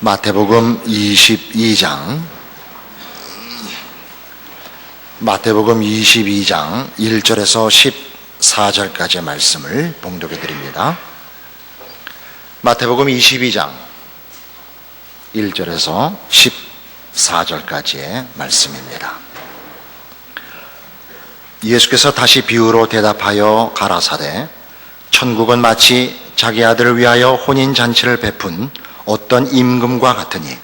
마태복음 22장 1절에서 14절까지의 말씀을 봉독해 드립니다. 마태복음 22장 1절에서 14절까지의 말씀입니다. 예수께서 다시 비유로 대답하여 가라사대, 천국은 마치 자기 아들을 위하여 혼인잔치를 베푼 어떤 임금과 같으니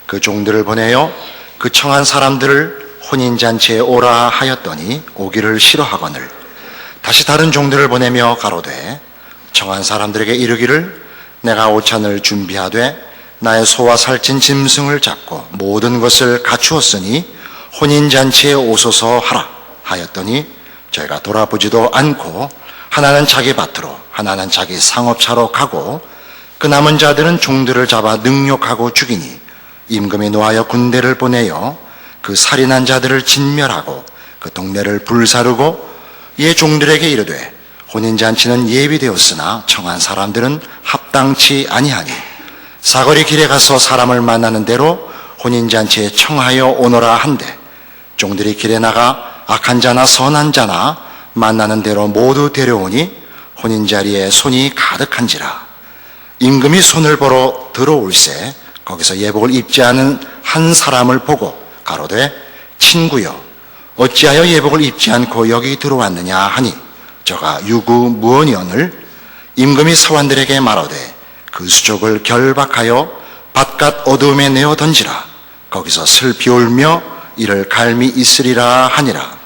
그 종들을 보내어 그 청한 사람들을 혼인잔치에 오라 하였더니 오기를 싫어하거늘 다시 다른 종들을 보내며 가로되 청한 사람들에게 이르기를 내가 오찬을 준비하되 나의 소와 살찐 짐승을 잡고 모든 것을 갖추었으니 혼인잔치에 오소서 하라 하였더니 저희가 돌아보지도 않고 하나는 자기 밭으로 하나는 자기 상업차로 가고 그 남은 자들은 종들을 잡아 능욕하고 죽이니 임금이 노하여 군대를 보내어 그 살인한 자들을 진멸하고 그 동네를 불사르고 이에 종들에게 이르되 혼인잔치는 예비되었으나 청한 사람들은 합당치 아니하니 사거리 길에 가서 사람을 만나는 대로 혼인잔치에 청하여 오너라 한데 종들이 길에 나가 악한 자나 선한 자나 만나는 대로 모두 데려오니 혼인자리에 손이 가득한지라. 임금이 손을 보러 들어올세 거기서 예복을 입지 않은 한 사람을 보고 가로되 친구여 어찌하여 예복을 입지 않고 여기 들어왔느냐 하니 저가 유구무원이오늘 임금이 사환들에게 말하되 그 수족을 결박하여 바깥 어두움에 내어 던지라. 거기서 슬피 울며 이를 갈미 있으리라 하니라.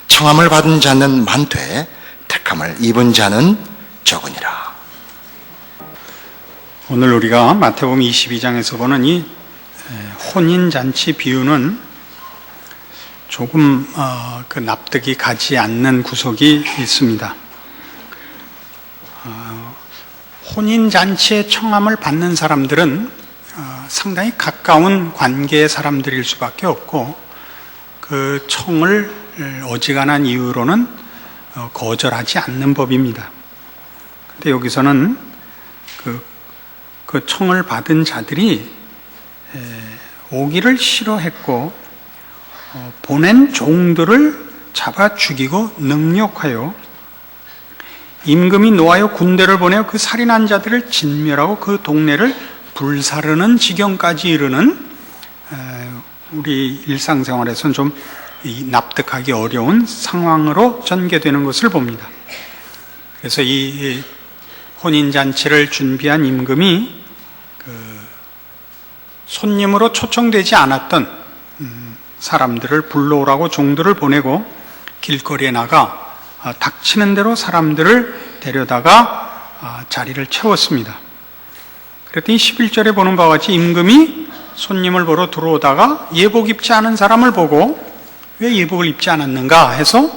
청함을 받은 자는 많되 택함을 입은 자는 적으니라. 오늘 우리가 마태복음 22장에서 보는 이 혼인잔치 비유는 조금 납득이 가지 않는 구석이 있습니다. 혼인잔치에 청함을 받는 사람들은 상당히 가까운 관계의 사람들일 수밖에 없고 그 청을 어지간한 이유로는 거절하지 않는 법입니다. 근데 여기서는 그 청을 받은 자들이 오기를 싫어했고 보낸 종들을 잡아 죽이고 능욕하여 임금이 노하여 군대를 보내어 그 살인한 자들을 진멸하고 그 동네를 불사르는 지경까지 이르는 우리 일상생활에서는 좀 납득하기 어려운 상황으로 전개되는 것을 봅니다. 그래서 이 혼인잔치를 준비한 임금이 손님으로 초청되지 않았던 사람들을 불러오라고 종들을 보내고 길거리에 나가 닥치는 대로 사람들을 데려다가 자리를 채웠습니다. 그랬더니 11절에 보는 바와 같이 임금이 손님을 보러 들어오다가 예복 입지 않은 사람을 보고 왜 예복을 입지 않았는가 해서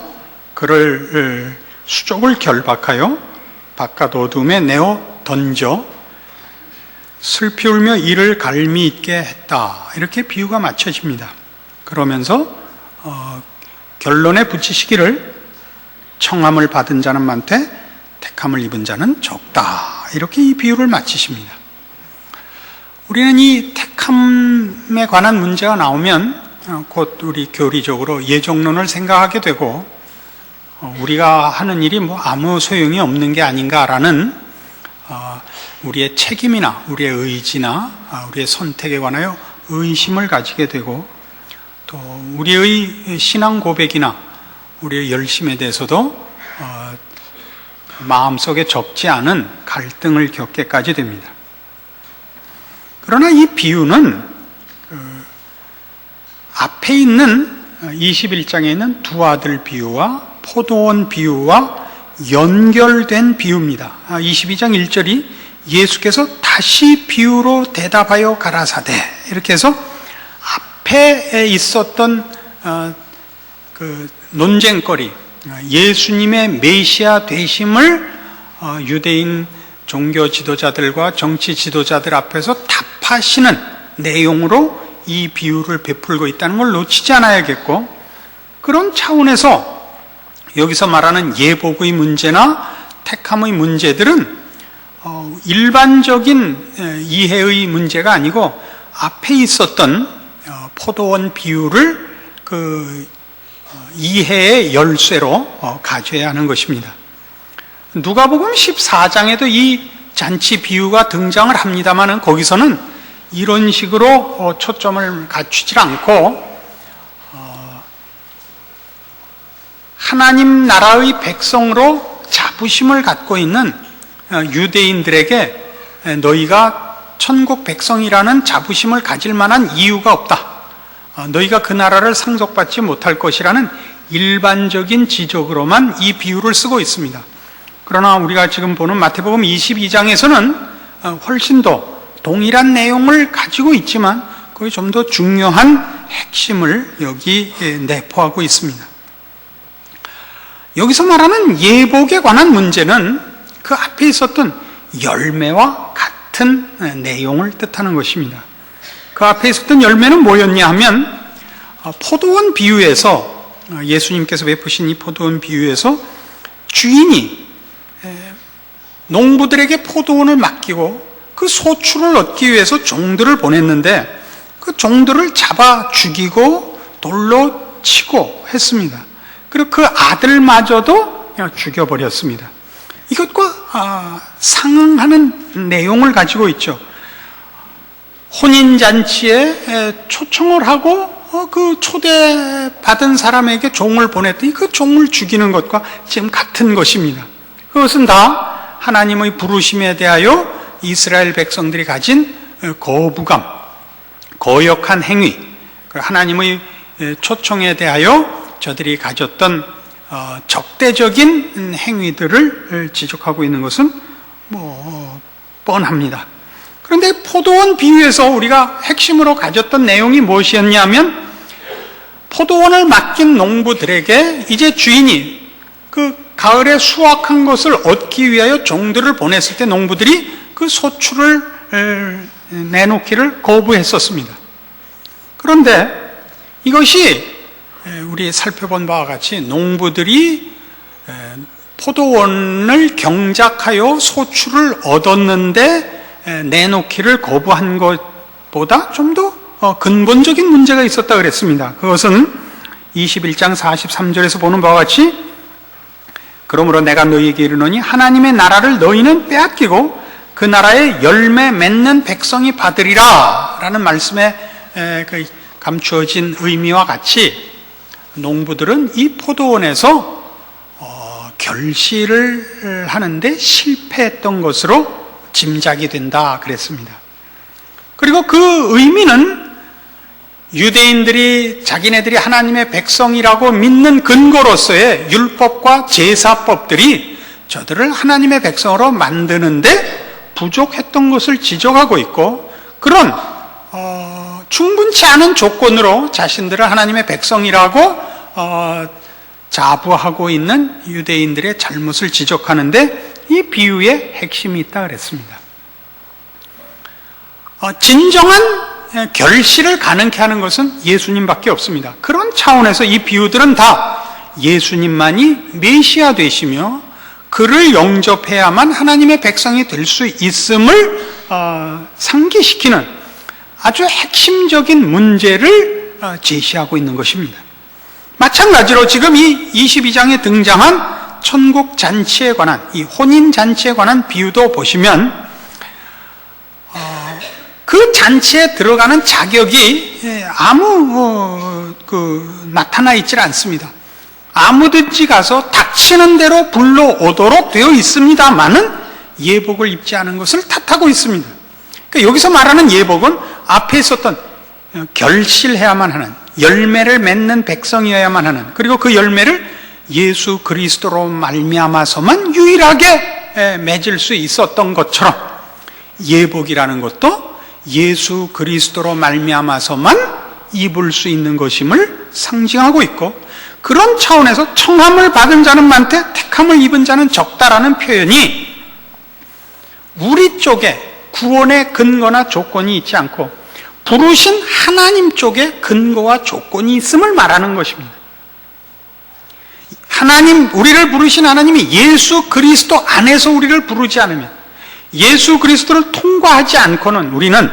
그를 수족을 결박하여 바깥 어둠에 내어 던져 슬피 울며 이를 갈미 있게 했다. 이렇게 비유가 맞춰집니다. 그러면서 결론에 붙이시기를 청함을 받은 자는 많되 택함을 입은 자는 적다. 이렇게 이 비유를 마치십니다. 우리는 이 택함에 관한 문제가 나오면 곧 우리 교리적으로 예정론을 생각하게 되고 우리가 하는 일이 아무 소용이 없는 게 아닌가라는 우리의 책임이나 우리의 의지나 우리의 선택에 관하여 의심을 가지게 되고 또 우리의 신앙 고백이나 우리의 열심에 대해서도 마음속에 적지 않은 갈등을 겪게까지 됩니다. 그러나 이 비유는 앞에 있는 21장에 있는 두 아들 비유와 포도원 비유와 연결된 비유입니다. 22장 1절이 예수께서 다시 비유로 대답하여 가라사대 이렇게 해서 앞에 있었던 그 논쟁거리 예수님의 메시아 되심을 유대인 종교 지도자들과 정치 지도자들 앞에서 답하시는 내용으로 이 비유를 베풀고 있다는 걸 놓치지 않아야겠고 그런 차원에서 여기서 말하는 예복의 문제나 택함의 문제들은 일반적인 이해의 문제가 아니고 앞에 있었던 포도원 비유를 이해의 열쇠로 가져야 하는 것입니다. 누가복음 14장에도 이 잔치 비유가 등장을 합니다만 거기서는 이런 식으로 초점을 갖추지 않고 하나님 나라의 백성으로 자부심을 갖고 있는 유대인들에게 너희가 천국 백성이라는 자부심을 가질 만한 이유가 없다. 너희가 그 나라를 상속받지 못할 것이라는 일반적인 지적으로만 이 비유를 쓰고 있습니다. 그러나 우리가 지금 보는 마태복음 22장에서는 훨씬 더 동일한 내용을 가지고 있지만 거기 좀 더 중요한 핵심을 여기 내포하고 있습니다. 여기서 말하는 예복에 관한 문제는 그 앞에 있었던 열매와 같은 내용을 뜻하는 것입니다. 그 앞에 있었던 열매는 뭐였냐 하면 포도원 비유에서 예수님께서 베푸신 이 포도원 비유에서 주인이 농부들에게 포도원을 맡기고 그 소출을 얻기 위해서 종들을 보냈는데 그 종들을 잡아 죽이고 돌로 치고 했습니다. 그리고 그 아들마저도 죽여버렸습니다. 이것과 상응하는 내용을 가지고 있죠. 혼인잔치에 초청을 하고 그 초대받은 사람에게 종을 보냈더니 그 종을 죽이는 것과 지금 같은 것입니다. 그것은 다 하나님의 부르심에 대하여 이스라엘 백성들이 가진 거부감, 거역한 행위, 하나님의 초청에 대하여 저들이 가졌던 적대적인 행위들을 지적하고 있는 것은 뻔합니다. 그런데 포도원 비유에서 우리가 핵심으로 가졌던 내용이 무엇이었냐면 포도원을 맡긴 농부들에게 이제 주인이 그 가을에 수확한 것을 얻기 위하여 종들을 보냈을 때 농부들이 그 소출을 내놓기를 거부했었습니다. 그런데 이것이 우리 살펴본 바와 같이 농부들이 포도원을 경작하여 소출을 얻었는데 내놓기를 거부한 것보다 좀 더 근본적인 문제가 있었다 그랬습니다. 그것은 21장 43절에서 보는 바와 같이 그러므로 내가 너희에게 이르노니 하나님의 나라를 너희는 빼앗기고 그 나라의 열매 맺는 백성이 받으리라 라는 말씀에 감추어진 의미와 같이 농부들은 이 포도원에서 결실을 하는데 실패했던 것으로 짐작이 된다 그랬습니다. 그리고 그 의미는 유대인들이 자기네들이 하나님의 백성이라고 믿는 근거로서의 율법과 제사법들이 저들을 하나님의 백성으로 만드는데 부족했던 것을 지적하고 있고 그런 충분치 않은 조건으로 자신들을 하나님의 백성이라고 자부하고 있는 유대인들의 잘못을 지적하는데 이 비유의 핵심이 있다 그랬습니다. 진정한 결실을 가능케 하는 것은 예수님밖에 없습니다. 그런 차원에서 이 비유들은 다 예수님만이 메시아 되시며 그를 영접해야만 하나님의 백성이 될 수 있음을 상기시키는 아주 핵심적인 문제를 제시하고 있는 것입니다. 마찬가지로 지금 이 22장에 등장한 천국 잔치에 관한 이 혼인 잔치에 관한 비유도 보시면 그 잔치에 들어가는 자격이 아무 나타나 있질 않습니다. 아무든지 가서 닥치는 대로 불러오도록 되어 있습니다만은 예복을 입지 않은 것을 탓하고 있습니다. 그러니까 여기서 말하는 예복은 앞에 있었던 결실해야만 하는 열매를 맺는 백성이어야만 하는 그리고 그 열매를 예수 그리스도로 말미암아서만 유일하게 맺을 수 있었던 것처럼 예복이라는 것도 예수 그리스도로 말미암아서만 입을 수 있는 것임을 상징하고 있고 그런 차원에서 청함을 받은 자는 많되 택함을 입은 자는 적다라는 표현이 우리 쪽에 구원의 근거나 조건이 있지 않고 부르신 하나님 쪽에 근거와 조건이 있음을 말하는 것입니다. 하나님, 우리를 부르신 하나님이 예수 그리스도 안에서 우리를 부르지 않으면 예수 그리스도를 통과하지 않고는 우리는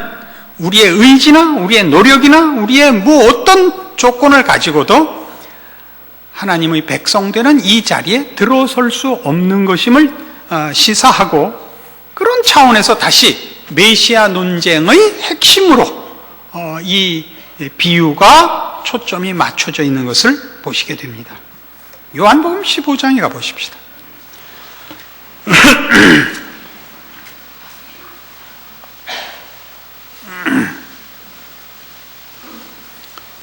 우리의 의지나 우리의 노력이나 우리의 뭐 어떤 조건을 가지고도 하나님의 백성되는 이 자리에 들어설 수 없는 것임을 시사하고, 그런 차원에서 다시 메시아 논쟁의 핵심으로 이 비유가 초점이 맞춰져 있는 것을 보시게 됩니다. 요한복음 15장에 가보십시다.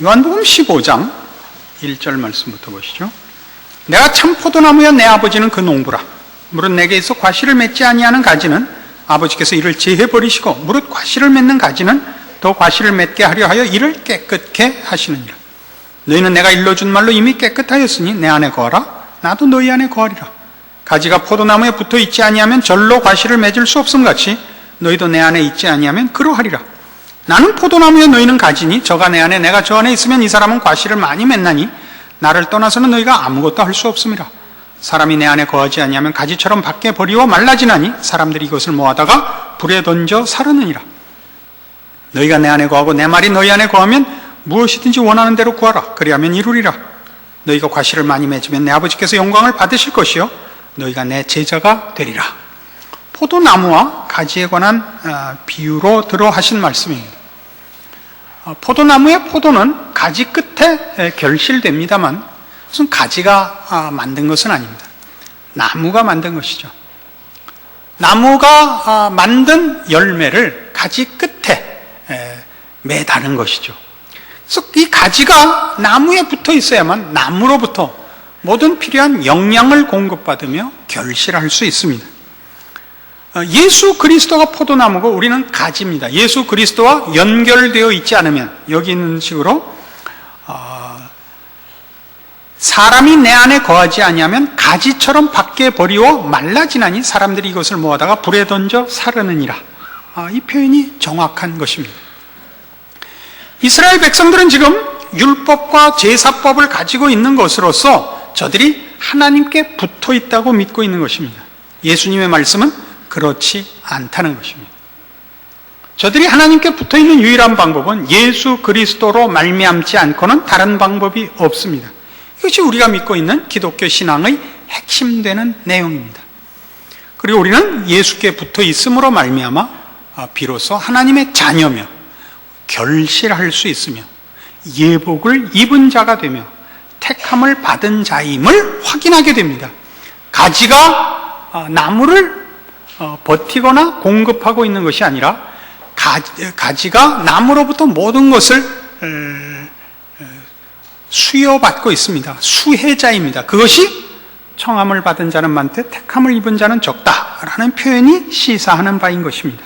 요한복음 15장 1절 말씀부터 보시죠. 내가 참 포도나무여 내 아버지는 그 농부라. 무릇 내게 있어 과실을 맺지 아니하는 가지는 아버지께서 이를 제해버리시고, 무릇 과실을 맺는 가지는 더 과실을 맺게 하려 하여 이를 깨끗게 하시느니라. 너희는 내가 일러준 말로 이미 깨끗하였으니 내 안에 거하라. 나도 너희 안에 거하리라. 가지가 포도나무에 붙어 있지 아니하면 절로 과실을 맺을 수 없음같이 너희도 내 안에 있지 아니하면 그러하리라. 나는 포도나무여 너희는 가지니 저가 내 안에 내가 저 안에 있으면 이 사람은 과실을 많이 맺나니 나를 떠나서는 너희가 아무것도 할 수 없음이라. 사람이 내 안에 거하지 아니하면 가지처럼 밖에 버리워 말라지나니 사람들이 이것을 모아다가 불에 던져 사르느니라. 너희가 내 안에 거하고 내 말이 너희 안에 거하면 무엇이든지 원하는 대로 구하라. 그리하면 이루리라. 너희가 과실을 많이 맺으면 내 아버지께서 영광을 받으실 것이요 너희가 내 제자가 되리라. 포도나무와 가지에 관한 비유로 들어 하신 말씀입니다. 포도나무의 포도는 가지 끝에 결실됩니다만 무슨 가지가 만든 것은 아닙니다. 나무가 만든 것이죠. 나무가 만든 열매를 가지 끝에 매다는 것이죠. 그래서 이 가지가 나무에 붙어 있어야만 나무로부터 모든 필요한 영양을 공급받으며 결실할 수 있습니다. 예수 그리스도가 포도나무고 우리는 가지입니다. 예수 그리스도와 연결되어 있지 않으면, 여기 있는 식으로 사람이 내 안에 거하지 아니하면 가지처럼 밖에 버리워 말라지나니 사람들이 이것을 모아다가 불에 던져 사르느니라. 이 표현이 정확한 것입니다. 이스라엘 백성들은 지금 율법과 제사법을 가지고 있는 것으로서 저들이 하나님께 붙어 있다고 믿고 있는 것입니다. 예수님의 말씀은 그렇지 않다는 것입니다. 저들이 하나님께 붙어 있는 유일한 방법은 예수 그리스도로 말미암지 않고는 다른 방법이 없습니다. 이것이 우리가 믿고 있는 기독교 신앙의 핵심되는 내용입니다. 그리고 우리는 예수께 붙어 있음으로 말미암아 비로소 하나님의 자녀며 결실할 수 있으며 예복을 입은 자가 되며 택함을 받은 자임을 확인하게 됩니다. 가지가 나무를 버티거나 공급하고 있는 것이 아니라 가지가 나무로부터 모든 것을 수여받고 있습니다. 수혜자입니다. 그것이 청함을 받은 자는 많되 택함을 입은 자는 적다라는 표현이 시사하는 바인 것입니다.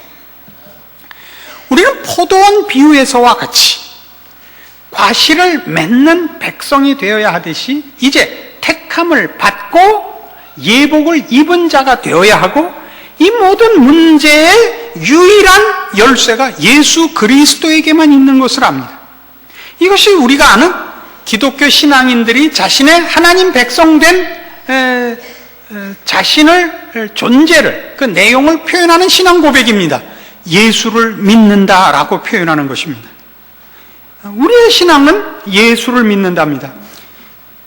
우리는 포도원 비유에서와 같이 과실을 맺는 백성이 되어야 하듯이 이제 택함을 받고 예복을 입은 자가 되어야 하고, 이 모든 문제의 유일한 열쇠가 예수 그리스도에게만 있는 것을 압니다. 이것이 우리가 아는 기독교 신앙인들이 자신의 하나님 백성된 자신을 존재를, 그 내용을 표현하는 신앙 고백입니다. 예수를 믿는다라고 표현하는 것입니다. 우리의 신앙은 예수를 믿는답니다.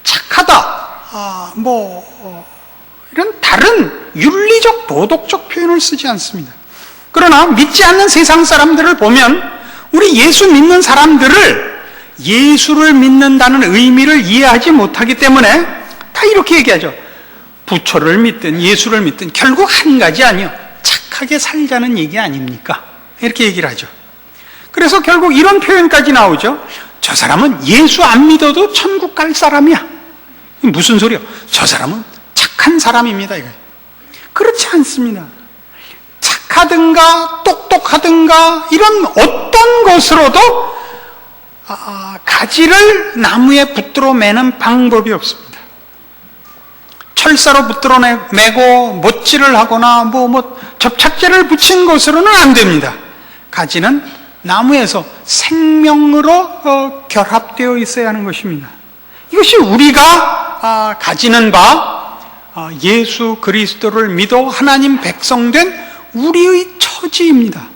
착하다, 이런 다른 윤리적 도덕적 표현을 쓰지 않습니다. 그러나 믿지 않는 세상 사람들을 보면 우리 예수 믿는 사람들을 예수를 믿는다는 의미를 이해하지 못하기 때문에 다 이렇게 얘기하죠. 부처를 믿든 예수를 믿든 결국 한 가지 아니요, 착하게 살자는 얘기 아닙니까? 이렇게 얘기를 하죠. 그래서 결국 이런 표현까지 나오죠. 저 사람은 예수 안 믿어도 천국 갈 사람이야. 무슨 소리요? 저 사람은 착한 사람입니다. 이거예요. 그렇지 않습니다. 착하든가 똑똑하든가 이런 어떤 것으로도 가지를 나무에 붙들어 매는 방법이 없습니다. 철사로 붙들어 매고 못질을 하거나 접착제를 붙인 것으로는 안 됩니다. 가지는 나무에서 생명으로 결합되어 있어야 하는 것입니다. 이것이 우리가 가지는 바 예수 그리스도를 믿어 하나님 백성된 우리의 처지입니다.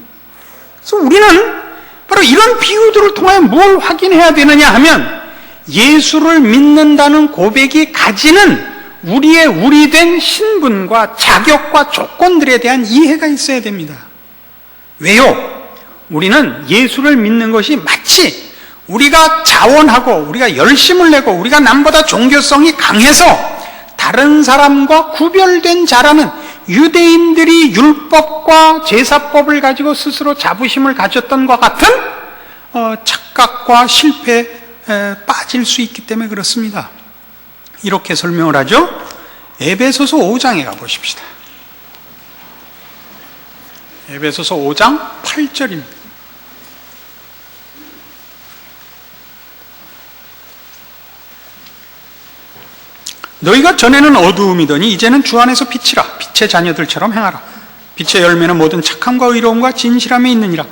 그래서 우리는 바로 이런 비유들을 통하여 뭘 확인해야 되느냐 하면 예수를 믿는다는 고백이 가지는 우리의 우리된 신분과 자격과 조건들에 대한 이해가 있어야 됩니다. 왜요? 우리는 예수를 믿는 것이 마치 우리가 자원하고 우리가 열심을 내고 우리가 남보다 종교성이 강해서 다른 사람과 구별된 자라는 유대인들이 율법과 제사법을 가지고 스스로 자부심을 가졌던 것 같은 착각과 실패에 빠질 수 있기 때문에 그렇습니다. 이렇게 설명을 하죠. 에베소서 5장에 가보십시다. 에베소서 5장 8절입니다. 너희가 전에는 어두움이더니 이제는 주 안에서 빛이라. 빛의 자녀들처럼 행하라. 빛의 열매는 모든 착함과 의로움과 진실함에 있느니라.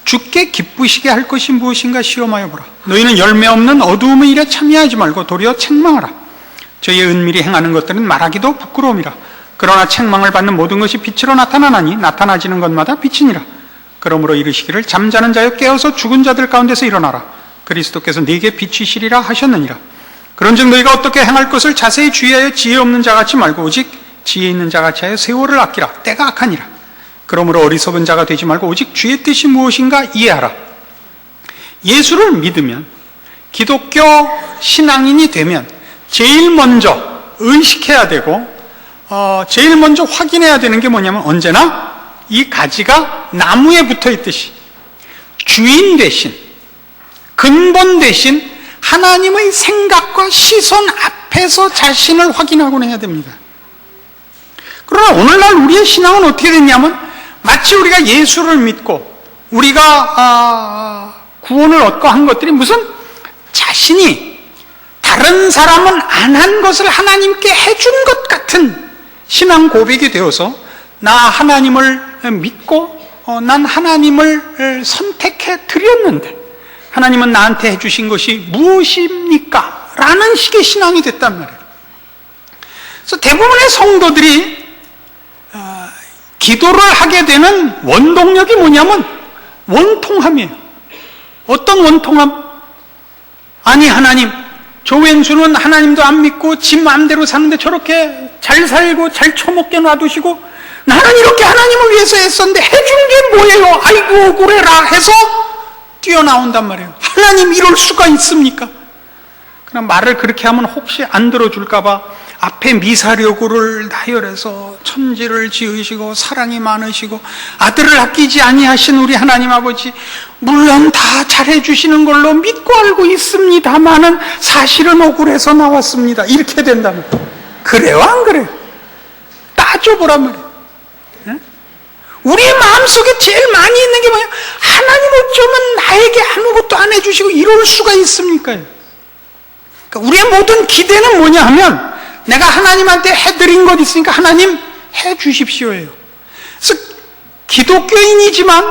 주께 기쁘시게 할 것이 무엇인가 시험하여 보라. 너희는 열매 없는 어두움의 일에 참여하지 말고 도리어 책망하라. 저희의 은밀히 행하는 것들은 말하기도 부끄러움이라. 그러나 책망을 받는 모든 것이 빛으로 나타나나니 나타나지는 것마다 빛이니라. 그러므로 이르시기를 잠자는 자여 깨어서 죽은 자들 가운데서 일어나라. 그리스도께서 네게 비치시리라 하셨느니라. 그런즉 너희가 어떻게 행할 것을 자세히 주의하여 지혜 없는 자같이 말고 오직 지혜 있는 자같이 하여 세월을 아끼라. 때가 악하니라. 그러므로 어리석은 자가 되지 말고 오직 주의 뜻이 무엇인가 이해하라. 예수를 믿으면, 기독교 신앙인이 되면 제일 먼저 의식해야 되고 제일 먼저 확인해야 되는 게 뭐냐면 언제나 이 가지가 나무에 붙어 있듯이 주인 대신, 근본 대신 하나님의 생각과 시선 앞에서 자신을 확인하곤 해야 됩니다. 그러나 오늘날 우리의 신앙은 어떻게 됐냐면 마치 우리가 예수를 믿고 우리가 구원을 얻고 한 것들이 무슨 자신이 다른 사람은 안 한 것을 하나님께 해준 것 같은 신앙 고백이 되어서 나 하나님을 믿고 난 하나님을 선택해 드렸는데 하나님은 나한테 해주신 것이 무엇입니까? 라는 식의 신앙이 됐단 말이에요. 그래서 대부분의 성도들이 기도를 하게 되는 원동력이 뭐냐면 원통함이에요. 어떤 원통함? 아니 하나님, 저 왼수는 하나님도 안 믿고 지 마음대로 사는데 저렇게 잘 살고 잘 처먹게 놔두시고 나는 이렇게 하나님을 위해서 했었는데 해준 게 뭐예요? 아이고 억울해라 해서 뛰어나온단 말이에요. 하나님 이럴 수가 있습니까? 그냥 말을 그렇게 하면 혹시 안 들어줄까 봐 앞에 미사려구를 나열해서 천지를 지으시고 사랑이 많으시고 아들을 아끼지 아니하신 우리 하나님 아버지 물론 다 잘해주시는 걸로 믿고 알고 있습니다마는 사실은 억울해서 나왔습니다. 이렇게 된다면 그래요 안 그래요? 따져보란 말이에요. 우리의 마음속에 제일 많이 있는 게 뭐예요? 하나님 어쩌면 나에게 아무것도 안 해주시고 이럴 수가 있습니까? 그러니까 우리의 모든 기대는 뭐냐 하면 내가 하나님한테 해드린 것 있으니까 하나님 해주십시오예요. 그래서 기독교인이지만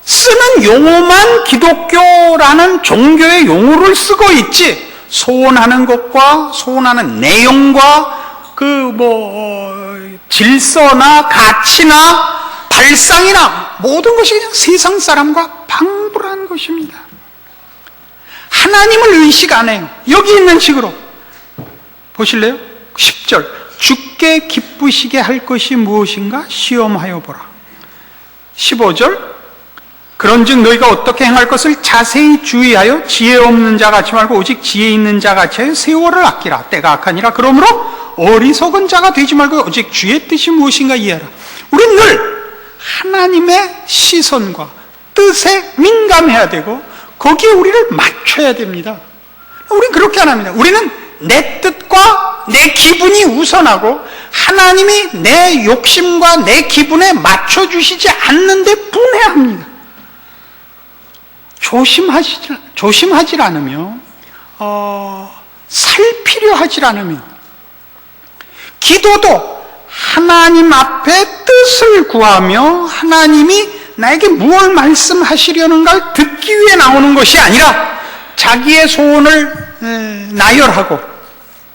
쓰는 용어만 기독교라는 종교의 용어를 쓰고 있지 소원하는 것과 소원하는 내용과 질서나 가치나 발상이나 모든 것이 그냥 세상 사람과 방불한 것입니다. 하나님을 의식 안 해요. 여기 있는 식으로 보실래요? 10절 주께 기쁘시게 할 것이 무엇인가 시험하여 보라. 15절 그런즉 너희가 어떻게 행할 것을 자세히 주의하여 지혜 없는 자같이 말고 오직 지혜 있는 자같이 하여 세월을 아끼라. 때가 악하니라. 그러므로 어리석은 자가 되지 말고 오직 주의 뜻이 무엇인가 이해하라. 우린 늘 하나님의 시선과 뜻에 민감해야 되고 거기에 우리를 맞춰야 됩니다. 우린 그렇게 안 합니다. 우리는 내 뜻과 내 기분이 우선하고 하나님이 내 욕심과 내 기분에 맞춰주시지 않는데 분해합니다. 조심하지 않으며 살피려 하지 않으며 기도도 하나님 앞에 뜻을 구하며 하나님이 나에게 무엇을 말씀하시려는가를 듣기 위해 나오는 것이 아니라 자기의 소원을 나열하고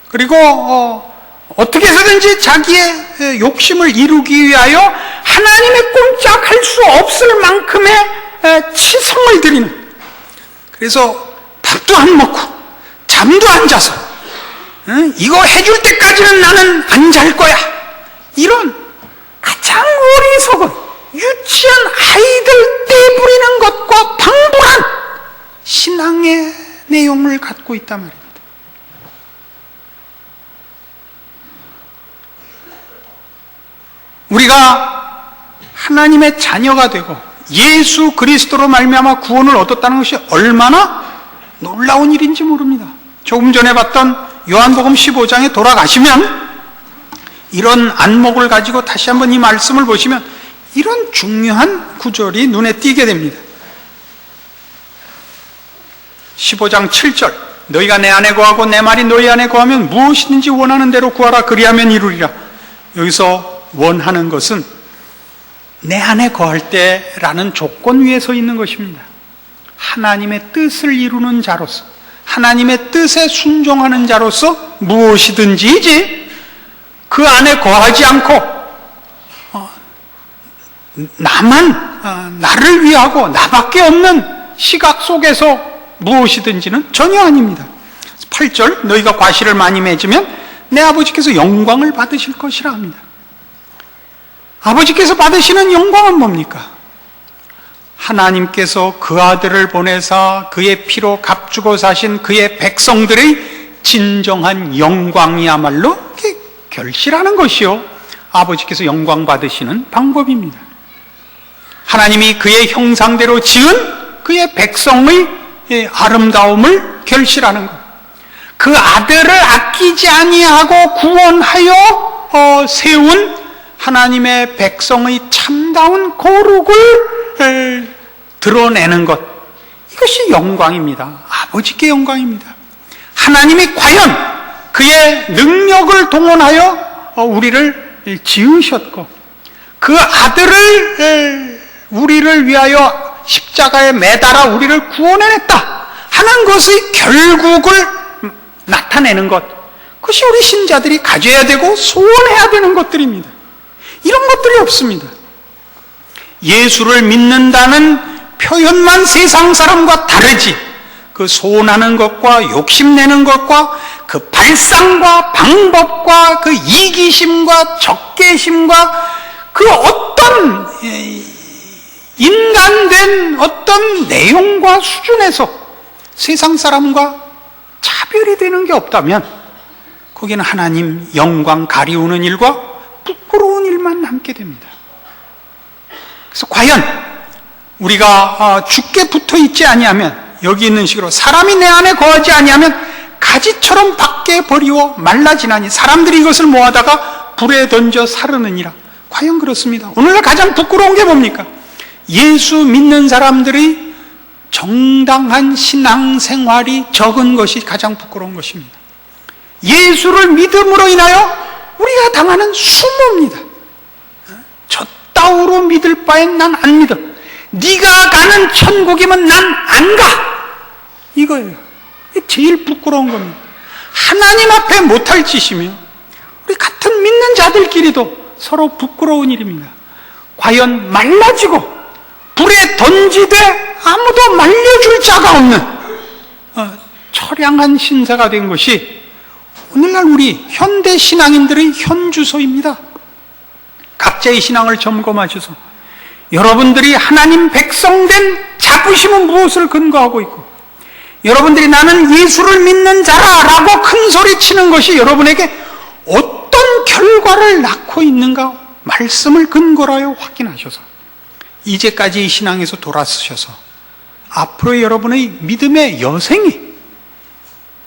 그리고 어떻게 해서든지 자기의 욕심을 이루기 위하여 하나님의 꼼짝할 수 없을 만큼의 치성을 드리는, 그래서 밥도 안 먹고 잠도 안 자서 이거 해줄 때까지는 나는 안 잘 거야, 이런 가장 어리석은 유치한 아이들 떼 부리는 것과 방불한 신앙의 내용을 갖고 있단 말입니다. 우리가 하나님의 자녀가 되고 예수 그리스도로 말미암아 구원을 얻었다는 것이 얼마나 놀라운 일인지 모릅니다. 조금 전에 봤던 요한복음 15장에 돌아가시면 이런 안목을 가지고 다시 한번 이 말씀을 보시면 이런 중요한 구절이 눈에 띄게 됩니다. 15장 7절, 너희가 내 안에 거하고 내 말이 너희 안에 거하면 무엇이든지 원하는 대로 구하라, 그리하면 이루리라. 여기서 원하는 것은 내 안에 거할 때라는 조건 위에 서 있는 것입니다. 하나님의 뜻을 이루는 자로서, 하나님의 뜻에 순종하는 자로서 무엇이든지지 그 안에 거하지 않고 나를 위하고 나밖에 없는 시각 속에서 무엇이든지는 전혀 아닙니다. 8절, 너희가 과실을 많이 맺으면 내 아버지께서 영광을 받으실 것이라 합니다. 아버지께서 받으시는 영광은 뭡니까? 하나님께서 그 아들을 보내사 그의 피로 값주고 사신 그의 백성들의 진정한 영광이야말로 결실하는 것이요, 아버지께서 영광 받으시는 방법입니다. 하나님이 그의 형상대로 지은 그의 백성의 아름다움을 결실하는 것, 그 아들을 아끼지 아니하고 구원하여 세운 하나님의 백성의 참다운 거룩을 드러내는 것, 이것이 영광입니다. 아버지께 영광입니다. 하나님이 과연 그의 능력을 동원하여 우리를 지으셨고 그 아들을 우리를 위하여 십자가에 매달아 우리를 구원해냈다 하는 것의 결국을 나타내는 것, 그것이 우리 신자들이 가져야 되고 소원해야 되는 것들입니다. 이런 것들이 없습니다. 예수를 믿는다는 표현만 세상 사람과 다르지, 그 소원하는 것과 욕심내는 것과 그 발상과 방법과 그 이기심과 적개심과 그 어떤 인간된 어떤 내용과 수준에서 세상 사람과 차별이 되는 게 없다면 거기는 하나님 영광 가리우는 일과 부끄러운 일만 남게 됩니다. 그래서 과연 우리가 죽게 붙어 있지 아니하면, 여기 있는 식으로 사람이 내 안에 거하지 아니하면 가지처럼 밖에 버리워 말라지나니 사람들이 이것을 모아다가 불에 던져 사르느니라. 과연 그렇습니다. 오늘날 가장 부끄러운 게 뭡니까? 예수 믿는 사람들이 정당한 신앙생활이 적은 것이 가장 부끄러운 것입니다. 예수를 믿음으로 인하여 우리가 당하는 수모입니다. 저 따위로 믿을 바엔 난 안 믿어. 네가 가는 천국이면 난 안 가. 이거예요. 제일 부끄러운 겁니다. 하나님 앞에 못할 짓이며 우리 같은 믿는 자들끼리도 서로 부끄러운 일입니다. 과연 말라지고 불에 던지되 아무도 말려줄 자가 없는 처량한 신사가 된 것이 오늘날 우리 현대 신앙인들의 현주소입니다. 각자의 신앙을 점검하셔서 여러분들이 하나님 백성된 자부심은 무엇을 근거하고 있고, 여러분들이 나는 예수를 믿는 자라라고 큰 소리 치는 것이 여러분에게 어떤 결과를 낳고 있는가 말씀을 근거로 하여 확인하셔서 이제까지의 신앙에서 돌아서셔서 앞으로의 여러분의 믿음의 여생이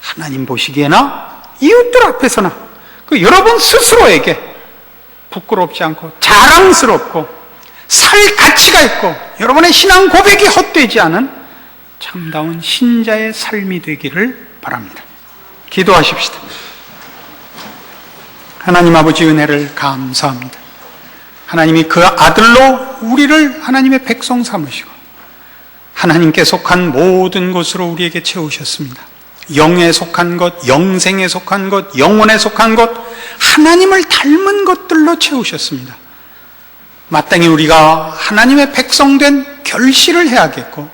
하나님 보시기에나 이웃들 앞에서나 그 여러분 스스로에게 부끄럽지 않고 자랑스럽고 살 가치가 있고 여러분의 신앙 고백이 헛되지 않은 참다운 신자의 삶이 되기를 바랍니다. 기도하십시다. 하나님 아버지 은혜를 감사합니다. 하나님이 그 아들로 우리를 하나님의 백성 삼으시고 하나님께 속한 모든 것으로 우리에게 채우셨습니다. 영에 속한 것, 영생에 속한 것, 영혼에 속한 것, 하나님을 닮은 것들로 채우셨습니다. 마땅히 우리가 하나님의 백성된 결실을 해야겠고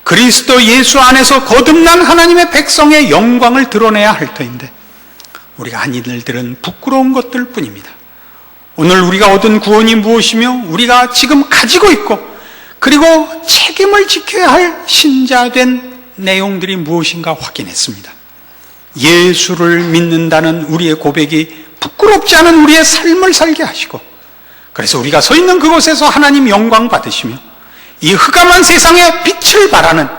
그리스도 예수 안에서 거듭난 하나님의 백성의 영광을 드러내야 할 터인데 우리가 한 일들은 부끄러운 것들 뿐입니다. 오늘 우리가 얻은 구원이 무엇이며 우리가 지금 가지고 있고 그리고 책임을 지켜야 할 신자된 내용들이 무엇인가 확인했습니다. 예수를 믿는다는 우리의 고백이 부끄럽지 않은 우리의 삶을 살게 하시고 그래서 우리가 서 있는 그곳에서 하나님 영광 받으시며 이 흑암한 세상에 빛을 발하는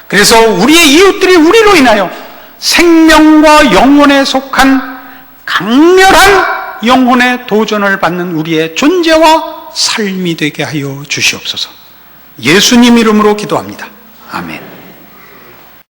그래서 우리의 이웃들이 우리로 인하여 생명과 영혼에 속한 강렬한 영혼의 도전을 받는 우리의 존재와 삶이 되게 하여 주시옵소서. 예수님 이름으로 기도합니다. 아멘.